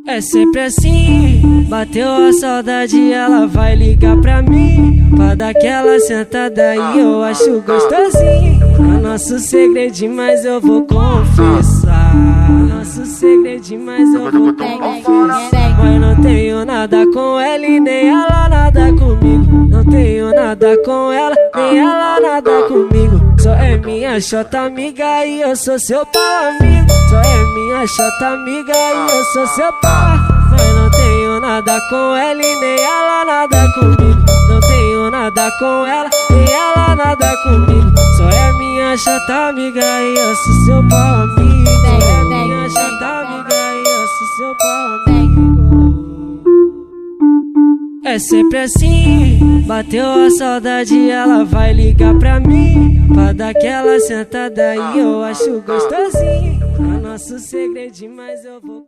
É sempre assim, bateu a saudade, ela vai ligar pra mim pra dar aquela sentada e eu acho gostosinho. É nosso segredinho, mas eu vou confessar. Nosso segredinho, mas eu vou confessar. Mas não tenho nada com ela e nem ela nada comigo. Não tenho nada com ela, nem ela nada comigo. Só é minha chota amiga e eu sou seu pau amigo. Só é minha chota amiga e eu sou seu pau. Mas não tenho nada com ela e nem ela nada comigo. Não tenho nada com ela, nem ela nada comigo. Só é minha chata amiga e eu sou seu pau amigo. É minha chata amiga e eu sou seu pau amigo. É sempre assim, bateu a saudade, ela vai ligar pra mim pra dar aquela sentada e eu acho gostosinho. É nosso segredinho, mas eu vou